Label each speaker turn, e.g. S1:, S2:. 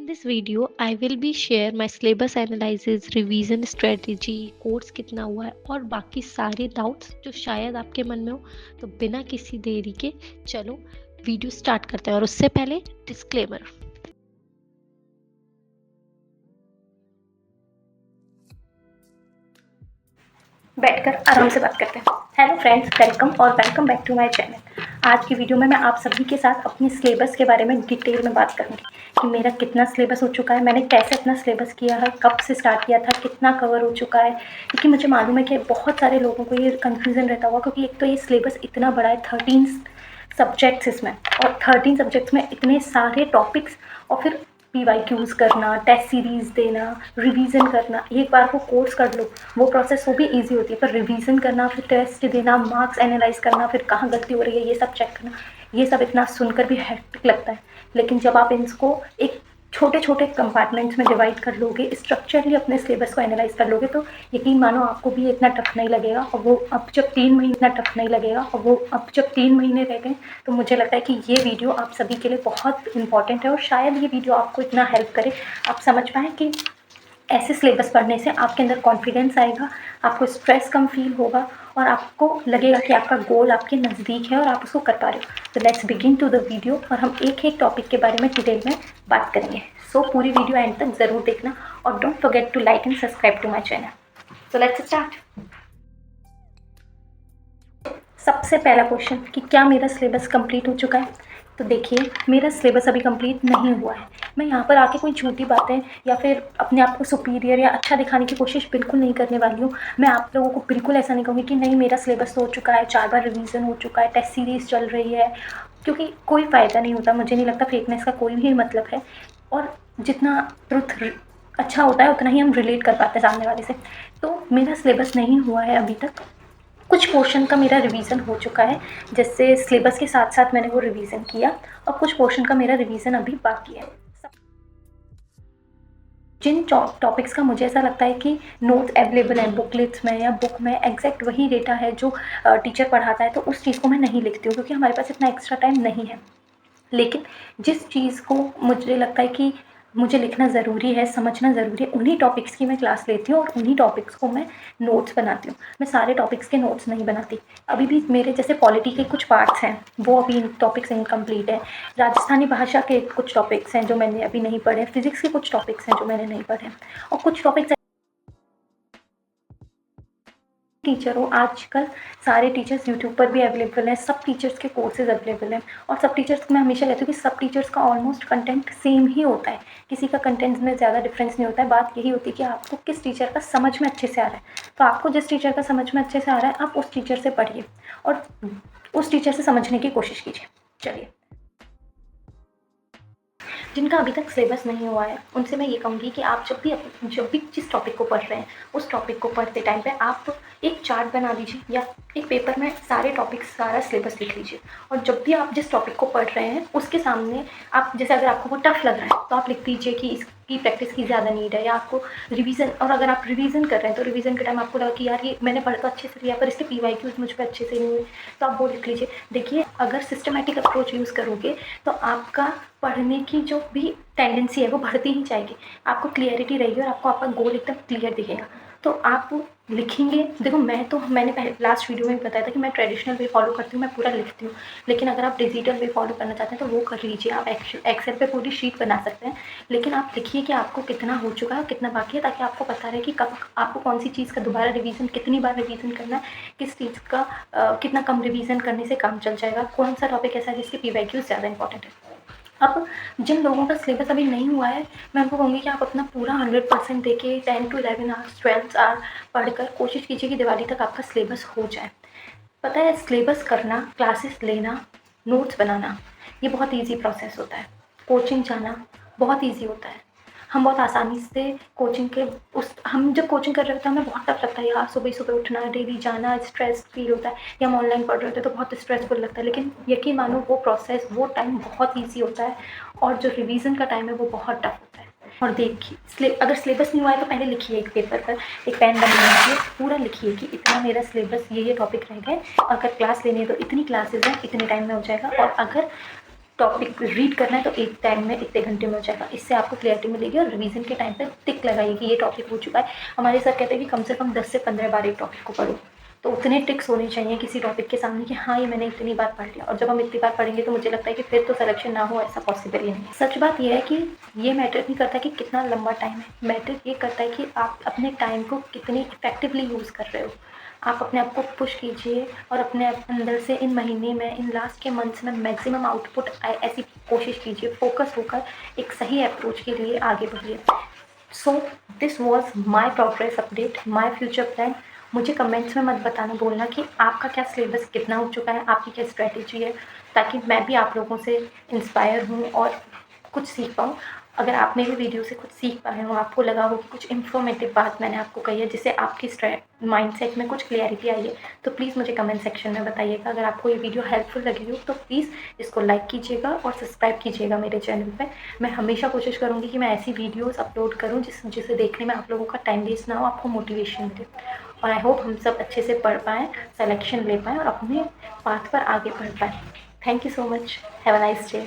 S1: this video, I will be share my syllabus analysis, revision strategy, course कितना हुआ है और बाकी सारे डाउट्स जो शायद आपके मन में हो। तो बिना किसी देरी के चलो वीडियो स्टार्ट करते हैं। और उससे पहले डिस्क्लेमर।
S2: बैठकर आराम से बात करते हैं। Hello friends, welcome back to my channel. आज की वीडियो में मैं आप सभी के साथ अपनी सिलेबस के बारे में डिटेल में बात करूँगी कि मेरा कितना सिलेबस हो चुका है, मैंने कैसे अपना सिलेबस किया है, कब से स्टार्ट किया था, कितना कवर हो चुका है। क्योंकि मुझे मालूम है कि बहुत सारे लोगों को ये कन्फ्यूज़न रहता होगा, क्योंकि एक तो ये सिलेबस इतना बड़ा है, 13 सब्जेक्ट्स इसमें, और 13 सब्जेक्ट्स में इतने सारे टॉपिक्स, और फिर PYQs करना, टेस्ट सीरीज़ देना, रिवीजन करना। एक बार वो कोर्स कर लो, वो प्रोसेस वो भी इजी होती है, पर रिवीजन करना, फिर टेस्ट देना, मार्क्स एनालाइज करना, फिर कहाँ गलती हो रही है ये सब चेक करना, ये सब इतना सुनकर भी हेक्टिक लगता है। लेकिन जब आप इसको एक छोटे छोटे कंपार्टमेंट्स में डिवाइड कर लोगे, स्ट्रक्चरली अपने सिलेबस को एनालाइज कर लोगे, तो यकीन मानो आपको भी इतना टफ नहीं लगेगा। और वो अब जब 3 महीने इतना टफ नहीं लगेगा, और वो अब जब 3 महीने रह गए, तो मुझे लगता है कि ये वीडियो आप सभी के लिए बहुत इंपॉर्टेंट है। और शायद ये वीडियो आपको इतना हेल्प करे, आप समझ पाएँ कि ऐसे सिलेबस पढ़ने से आपके अंदर कॉन्फिडेंस आएगा, आपको स्ट्रेस कम फील होगा, और आपको लगेगा कि आपका गोल आपके नज़दीक है और आप उसको कर पा रहे हो। तो let's begin to the video, और हम एक एक टॉपिक के बारे में डिटेल में बात करेंगे। सो पूरी वीडियो एंड तक ज़रूर देखना, और don't forget to like and subscribe to my channel. So let's start. सबसे पहला क्वेश्चन कि क्या मेरा सिलेबस कंप्लीट हो चुका है। तो देखिए, मेरा सिलेबस अभी कंप्लीट नहीं हुआ है। मैं यहाँ पर आके कोई झूठी बातें या फिर अपने आप को सुपीरियर या अच्छा दिखाने की कोशिश बिल्कुल नहीं करने वाली हूँ। मैं आप लोगों को बिल्कुल ऐसा नहीं कहूँगी कि नहीं मेरा सिलेबस तो हो चुका है, 4 बार रिवीजन हो चुका है, टेस्ट सीरीज़ चल रही है, क्योंकि कोई फ़ायदा नहीं होता। मुझे नहीं लगता फेकनेस का कोई भी मतलब है, और जितना ट्रुथ अच्छा होता है उतना ही हम रिलेट कर पाते हैं सामने वाले से। तो मेरा सिलेबस नहीं हुआ है अभी तक। कुछ पोर्शन का मेरा रिवीजन हो चुका है, जैसे सिलेबस के साथ साथ मैंने वो रिवीजन किया, और कुछ पोर्शन का मेरा रिवीजन अभी बाकी है। जिन टॉपिक्स का मुझे ऐसा लगता है कि नोट्स अवेलेबल हैं बुकलेट्स में या बुक में, एग्जैक्ट वही डेटा है जो टीचर पढ़ाता है, तो उस चीज़ को मैं नहीं लिखती हूँ, क्योंकि हमारे पास इतना एक्स्ट्रा टाइम नहीं है। लेकिन जिस चीज़ को मुझे लगता है कि मुझे लिखना ज़रूरी है, समझना ज़रूरी है, उन्हीं टॉपिक्स की मैं क्लास लेती हूँ, और उन्हीं टॉपिक्स को मैं नोट्स बनाती हूँ। मैं सारे टॉपिक्स के नोट्स नहीं बनाती। अभी भी मेरे जैसे पॉलिटी के कुछ पार्ट्स हैं, वो अभी टॉपिक्स इनकम्प्लीट है। राजस्थानी भाषा के कुछ टॉपिक्स हैं जो मैंने अभी नहीं पढ़े। फिजिक्स के कुछ टॉपिक्स हैं जो मैंने नहीं पढ़े, और कुछ टॉपिक्स टीचर हो। आजकल सारे टीचर्स यूट्यूब पर भी अवेलेबल हैं, सब टीचर्स के कोर्सेज अवेलेबल हैं, और सब टीचर्स को मैं हमेशा कहती हूँ कि सब टीचर्स का ऑलमोस्ट कंटेंट सेम ही होता है, किसी का कंटेंट में ज़्यादा डिफरेंस नहीं होता है। बात यही होती है कि आपको किस टीचर का समझ में अच्छे से आ रहा है। तो आपको जिस टीचर का समझ में अच्छे से आ रहा है, आप उस टीचर से पढ़िए और उस टीचर से समझने की कोशिश कीजिए। चलिए, जिनका अभी तक सिलेबस नहीं हुआ है उनसे मैं ये कहूँगी कि आप जब भी जिस टॉपिक को पढ़ रहे हैं, उस टॉपिक को पढ़ते टाइम पे आप एक चार्ट बना लीजिए, या एक पेपर में सारे टॉपिक्स, सारा सिलेबस लिख लीजिए। और जब भी आप जिस टॉपिक को पढ़ रहे हैं उसके सामने आप, जैसे अगर आपको वो टफ लग रहा है, तो आप लिख दीजिए कि इसकी प्रैक्टिस की ज़्यादा नीड है, या आपको रिवीजन, और अगर आप रिवीजन कर रहे हैं तो रिवीजन के टाइम आपको लगा कि यार ये मैंने पढ़ा तो अच्छे से लिया, पर इसके PYQs मुझ पर अच्छे से नहीं हुए, तो आप वो लिख लीजिए। देखिए, अगर सिस्टमेटिक अप्रोच यूज़ करोगे तो आपका पढ़ने की जो भी टेंडेंसी है वो बढ़ती ही जाएगी, आपको क्लियरिटी रहेगी, और आपको आपका गोल एकदम क्लियर दिखेगा। तो आप लिखेंगे। देखो, मैंने पहले लास्ट वीडियो में भी बताया था कि मैं ट्रेडिशनल वे फॉलो करती हूँ, मैं पूरा लिखती हूँ। लेकिन अगर आप डिजिटल वे फॉलो करना चाहते हैं तो वो कर लीजिए, आप एक्सेल पे पूरी शीट बना सकते हैं। लेकिन आप लिखिए कि आपको कितना हो चुका है, कितना बाकी है, ताकि आपको पता रहे कि कब आपको कौन सी चीज़ का दोबारा रिवीजन, कितनी बार रिवीजन करना है, किस चीज़ का कितना कम रिवीजन करने से काम चल जाएगा, कौन सा टॉपिक ऐसा है जिसके PYQs ज़्यादा इंपॉर्टेंट है। अब जिन लोगों का सिलेबस अभी नहीं हुआ है, मैं उनको कहूँगी कि आप अपना पूरा 100% देके 10 to 11 आवर्स, 12 आवर पढ़कर कोशिश कीजिए कि दिवाली तक आपका सिलेबस हो जाए। पता है, सिलेबस करना, क्लासेस लेना, नोट्स बनाना, ये बहुत ईजी प्रोसेस होता है। कोचिंग जाना बहुत ईजी होता है। हम बहुत आसानी से कोचिंग के हम जब कोचिंग कर रहे होते हैं हमें बहुत टफ लगता है यार, सुबह सुबह उठना, डेली जाना, स्ट्रेस फील होता है, या हम ऑनलाइन पढ़ रहे होते हैं तो बहुत स्ट्रेसफुल लगता है। लेकिन यकीन मानो, वो प्रोसेस, वो टाइम बहुत ईजी होता है, और जो रिवीजन का टाइम है वो बहुत टफ होता है। और देखिए, अगर सिलेबस नहीं हुआ है तो पहले लिखिए, एक पेपर पर एक पेन बना लीजिए, पूरा लिखिए कि इतना मेरा सिलेबस, ये टॉपिक रह गए, और अगर क्लास लेनी है तो इतनी क्लासेज हैं, इतने टाइम में हो जाएगा। और अगर टॉपिक रीड करना है तो एक टाइम में इतने घंटे में हो जाएगा। इससे आपको क्लियरिटी मिलेगी और रिवीजन के टाइम पे टिक लगाइए कि ये टॉपिक हो चुका है। हमारे सर कहते हैं कि कम से कम 10 से 15 बार एक टॉपिक को पढ़ो, तो उतने टिक्स होने चाहिए किसी टॉपिक के सामने कि हाँ ये मैंने इतनी बार पढ़ लिया। और जब हम इतनी बार पढ़ेंगे तो मुझे लगता है कि फिर तो सिलेक्शन ना हो, ऐसा पॉसिबल ही नहीं। सच बात यह है कि ये मैटर नहीं करता कि कितना लंबा टाइम है, मैटर ये करता है कि आप अपने टाइम को कितनी इफेक्टिवली यूज़ कर रहे हो। आप अपने आप को पुश कीजिए और अपने अंदर से इन महीने में, इन लास्ट के मंथ्स में मैक्सिमम आउटपुट ऐसी कोशिश कीजिए, फोकस होकर एक सही अप्रोच के लिए आगे बढ़िए। So this was my progress update, my future plan. मुझे कमेंट्स में मत बताना बोलना कि आपका क्या सिलेबस कितना हो चुका है, आपकी क्या स्ट्रेटेजी है, ताकि मैं भी आप लोगों से इंस्पायर हूँ और कुछ सीख पाऊँ। अगर आप मेरे वीडियो से कुछ सीख पाए हो, आपको लगा हो कि कुछ इन्फॉर्मेटिव बात मैंने आपको कही है जिससे आपकी माइंडसेट में कुछ क्लैरिटी आई है, तो प्लीज़ मुझे कमेंट सेक्शन में बताइएगा। अगर आपको ये वीडियो हेल्पफुल लगी हो तो प्लीज़ इसको लाइक कीजिएगा और सब्सक्राइब कीजिएगा मेरे चैनल पे। मैं हमेशा कोशिश करूँगी कि मैं ऐसी वीडियोज़ अपलोड करूँ जिसे देखने में आप लोगों का टाइम वेस्ट ना हो, आपको मोटिवेशन मिले। और आई होप हम सब अच्छे से पढ़ पाएँ, सिलेक्शन ले पाएँ और अपने पाथ पर आगे बढ़ पाएँ। Thank you so much. Have a nice day.